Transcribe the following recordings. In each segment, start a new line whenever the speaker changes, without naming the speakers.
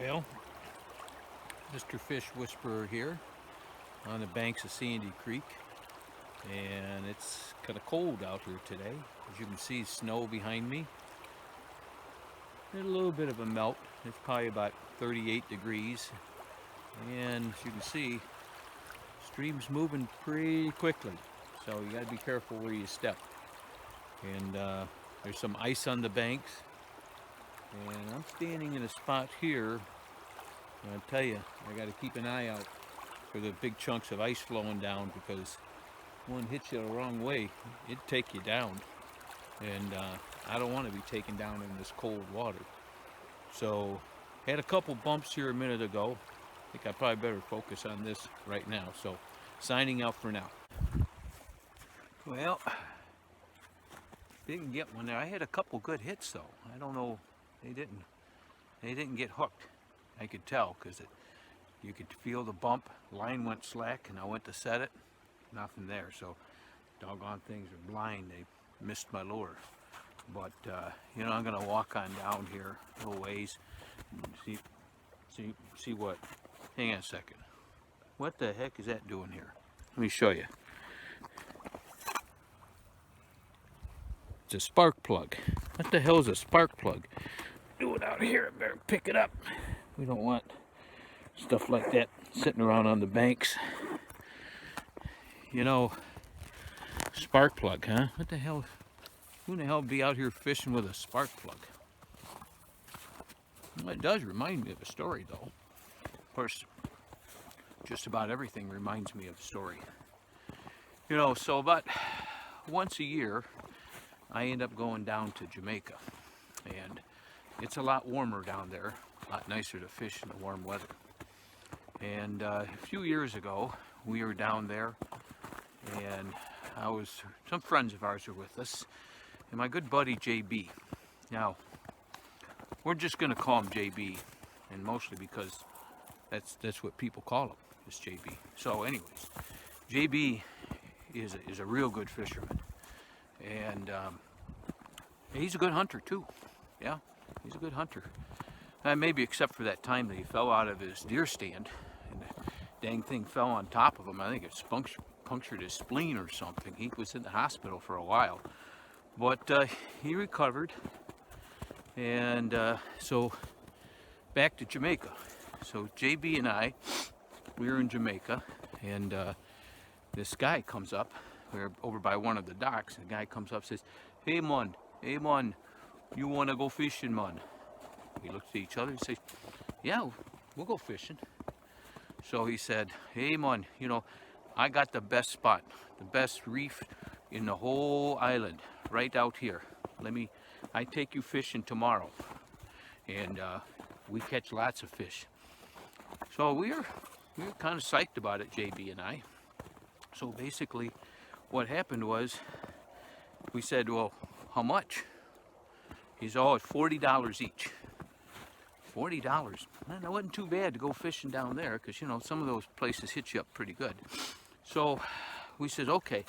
Well, Mr. Fish Whisperer here on the banks of Sandy Creek, and it's kind of cold out here today. As you can see, snow behind me. And a little bit of a melt. It's probably about 38 degrees, and as you can see, stream's moving pretty quickly, so you got to be careful where you step. And there's some ice on the banks, and I'm standing in a spot here. And I'll tell you, I got to keep an eye out for the big chunks of ice flowing down, because one hits you the wrong way, it'd take you down. And I don't want to be taken down in this cold water. So, had a couple bumps here a minute ago. I think I probably better focus on this right now. So, signing out for now. Well, didn't get one there. I had a couple good hits though. I don't know, they didn't get hooked. I could tell because you could feel the bump. Line went slack, and I went to set it. Nothing there. So, doggone things are blind. They missed my lure. But I'm gonna walk on down here a little ways and see what. Hang on a second. What the heck is that doing here? Let me show you. It's a spark plug. What the hell is a spark plug? Do it out here. I better pick it up. We don't want stuff like that sitting around on the banks. Spark plug, huh? What the hell? Who in the hell would be out here fishing with a spark plug? Well, it does remind me of a story, though. Of course, just about everything reminds me of a story. So about once a year, I end up going down to Jamaica. And it's a lot warmer down there, a lot nicer to fish in the warm weather. And a few years ago, we were down there, and some friends of ours were with us, and my good buddy JB. Now, we're just going to call him JB, and mostly because that's what people call him, is JB. So anyways, JB is a real good fisherman, and he's a good hunter too. Yeah, he's a good hunter. Maybe except for that time that he fell out of his deer stand, and the dang thing fell on top of him. I think it punctured his spleen or something. He was in the hospital for a while. But he recovered, and so back to Jamaica. So JB and I, we were in Jamaica, and this guy comes up. We were over by one of the docks, and the guy comes up and says, hey man, you want to go fishing, man? We looked at each other and says, yeah, we'll go fishing. So he said, hey man, I got the best spot, the best reef in the whole island, right out here. I take you fishing tomorrow, and we catch lots of fish. So we were kind of psyched about it, JB and I. So basically, what happened was, we said, well, how much? He's all at $40 each. $40. Man, that wasn't too bad to go fishing down there, because some of those places hit you up pretty good. So we said, okay.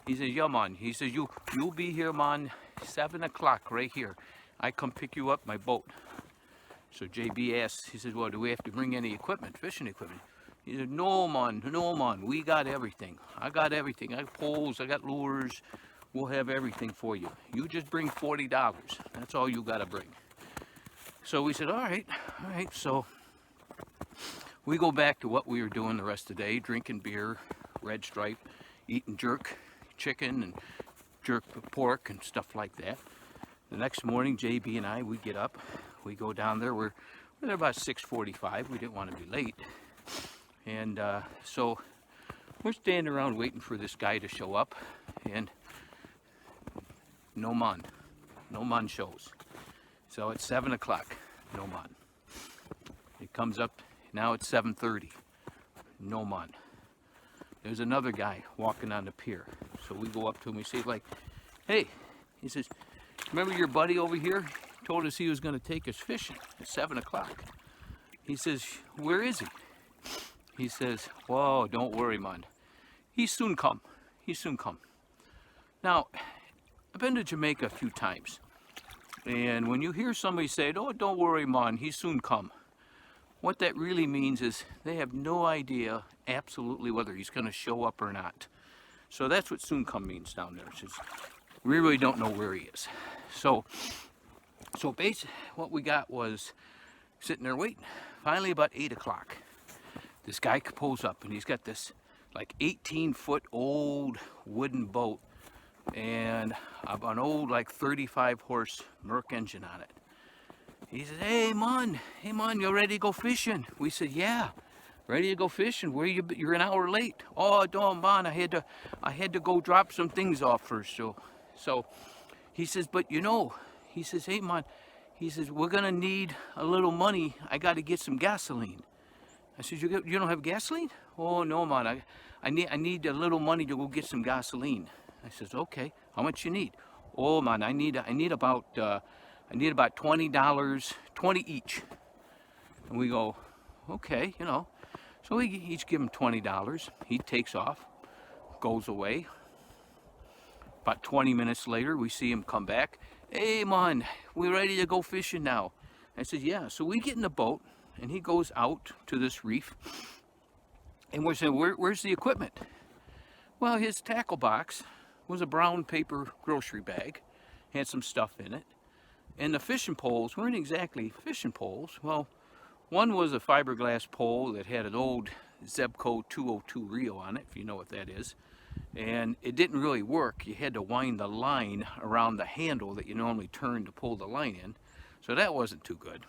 He says, yeah, man. He says, you'll be here, man, 7 o'clock right here. I come pick you up my boat. So JB asks, he says, well, do we have to bring any equipment, fishing equipment? He said, no, man, we got everything. I got everything. I got poles, I got lures. We'll have everything for you. You just bring $40. That's all you got to bring. So we said, all right. So we go back to what we were doing the rest of the day, drinking beer, Red Stripe, eating jerk chicken and jerk pork and stuff like that. The next morning, JB and I, we get up, we go down there. We're there about 6:45. We didn't want to be late. And so we're standing around waiting for this guy to show up, and no man shows. So it's 7 o'clock, no man. He comes up, now it's 7:30, no man. There's another guy walking on the pier. So we go up to him, we say, like, hey, he says, remember your buddy over here? He told us he was going to take us fishing at 7 o'clock. He says, where is he? He says, whoa, don't worry, man. He soon come. Now, I've been to Jamaica a few times. And when you hear somebody say, oh, don't worry, man, he soon come. what that really means is they have no idea absolutely whether he's going to show up or not. So that's what soon come means down there. It's just, we really don't know where he is. So basically what we got was sitting there waiting. Finally about 8 o'clock, this guy pulls up and he's got this like 18-foot old wooden boat and an old like 35 horse Merc engine on it. He says, hey man, you ready to go fishing? We said, yeah, ready to go fishing. Where you're an hour late. Oh, don't man, I had to go drop some things off first. So he says, but you know, he says, hey man, he says, we're gonna need a little money. I got to get some gasoline. I said, you don't have gasoline? Oh no man, I need a little money to go get some gasoline. I says, okay, how much you need? Oh man, I need about $20, 20 each. And we go, okay, you know. So we each give him $20. He takes off, goes away. About 20 minutes later, we see him come back. Hey man, we ready to go fishing now? I said, yeah. So we get in the boat and he goes out to this reef. And we're saying, where's the equipment? Well, his tackle box was a brown paper grocery bag, had some stuff in it. And the fishing poles weren't exactly fishing poles. Well, one was a fiberglass pole that had an old Zebco 202 reel on it, if you know what that is. And it didn't really work. You had to wind the line around the handle that you normally turn to pull the line in. So that wasn't too good.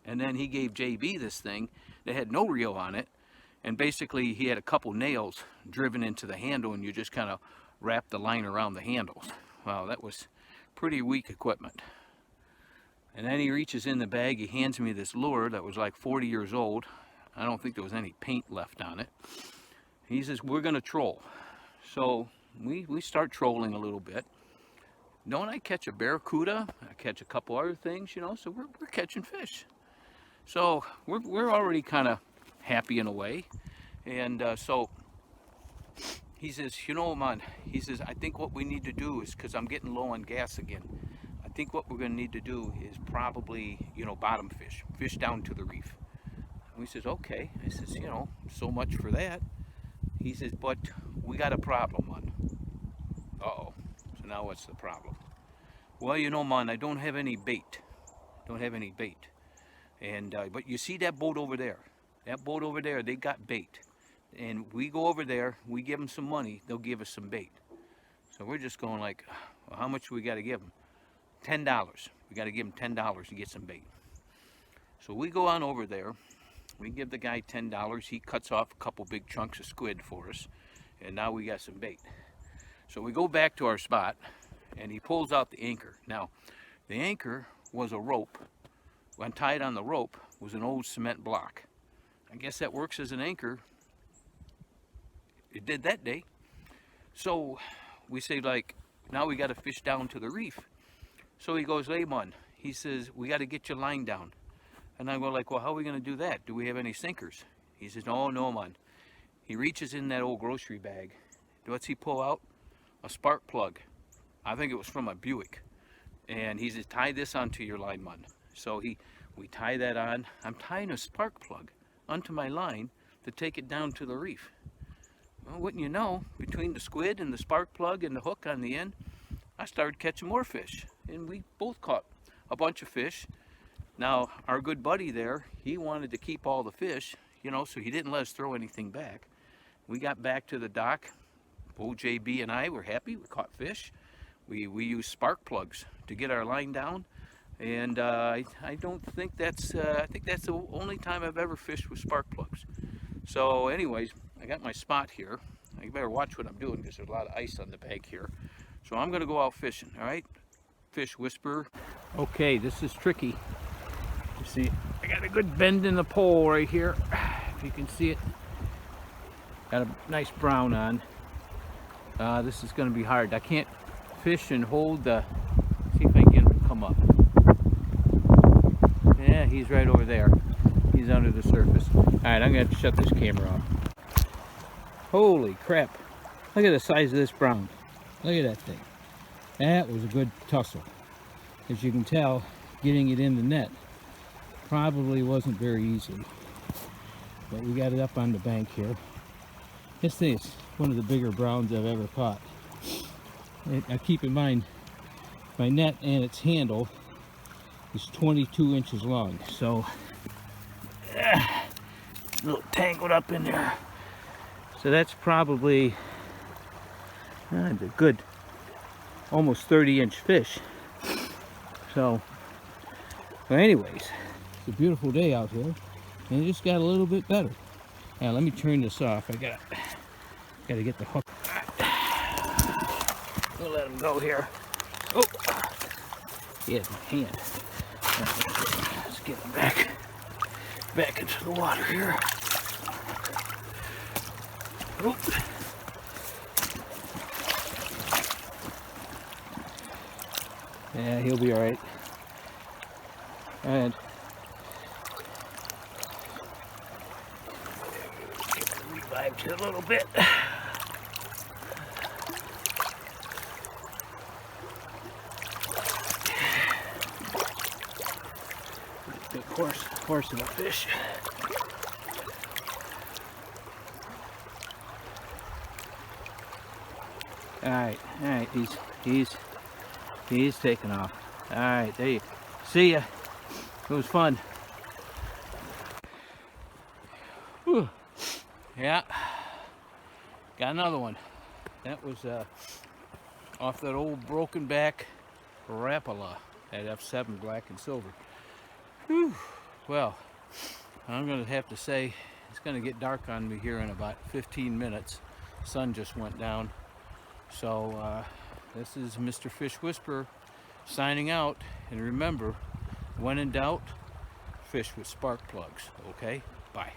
And then he gave JB this thing that had no reel on it. And basically he had a couple nails driven into the handle and you just kind of wrap the line around the handles. Wow, that was pretty weak equipment. And then he reaches in the bag, he hands me this lure that was like 40 years old. I don't think there was any paint left on it. He says, we're gonna troll. So we start trolling a little bit. Don't I catch a barracuda? I catch a couple other things, you know, so we're catching fish. So we're already kind of happy in a way. And so he says, you know, man, he says, I think what we need to do is, because I'm getting low on gas again, I think what we're going to need to do is probably, you know, bottom fish down to the reef. And we says, okay. I says, you know, so much for that. He says, but we got a problem, man. Uh-oh. So now what's the problem? Well, you know, man, I don't have any bait. And but you see that boat over there? That boat over there, they got bait. And we go over there, we give them some money, they'll give us some bait. So we're just going like, well, how much we got to give them? $10. We got to give them $10 to get some bait. So we go on over there. We give the guy $10. He cuts off a couple big chunks of squid for us. And now we got some bait. So we go back to our spot and he pulls out the anchor. Now, the anchor was a rope. Untied on the rope was an old cement block. I guess that works as an anchor. It did that day. So we say, like, now we got to fish down to the reef. So he goes, hey man, he says, we got to get your line down. And I go like, well, how are we going to do that? Do we have any sinkers? He says, no man. He reaches in that old grocery bag. What's he pull out? A spark plug. I think it was from a Buick. And he says, tie this onto your line, man. So we tie that on. I'm tying a spark plug onto my line to take it down to the reef. Well, wouldn't you know, between the squid and the spark plug and the hook on the end, I started catching more fish. And we both caught a bunch of fish. Now, our good buddy there, he wanted to keep all the fish, you know, so he didn't let us throw anything back. We got back to the dock. Old JB and I were happy. We caught fish. We used spark plugs to get our line down. And I don't think that's, I think that's the only time I've ever fished with spark plugs. So anyways, I got my spot here. I better watch what I'm doing because there's a lot of ice on the bag here. So I'm gonna go out fishing, all right? Fish whisperer. Okay, this is tricky. You see, I got a good bend in the pole right here. If you can see it. Got a nice brown on. This is gonna be hard. I can't fish and hold the, see if I can get him to come up. Yeah, he's right over there. He's under the surface. All right, I'm gonna have to shut this camera off. Holy crap. Look at the size of this brown. Look at that thing. That was a good tussle. As you can tell, getting it in the net probably wasn't very easy.
but we got it up on the bank here. This thing is one of the bigger browns I've ever caught. Now keep in mind, my net and its handle is 22 inches long, so a little tangled up in there. So that's probably a good almost 30-inch fish. So, but anyways, it's a beautiful day out here, and it just got a little bit better. Now let me turn this off. I gotta get the hook. We'll let him go here. Oh, he has my hand. Let's get him back into the water here. Oh. Yeah, he'll be all right. And revived it a little bit. Big horse of a fish. All right, he's taking off. All right, there you see ya. It was fun. Whew. Yeah, got another one. That was off that old broken back Rapala at F7 black and silver. Whew. Well, I'm gonna have to say it's gonna get dark on me here in about 15 minutes. Sun just went down. So this is Mr. Fish Whisperer signing out, and remember, when in doubt, fish with spark plugs. Okay, bye.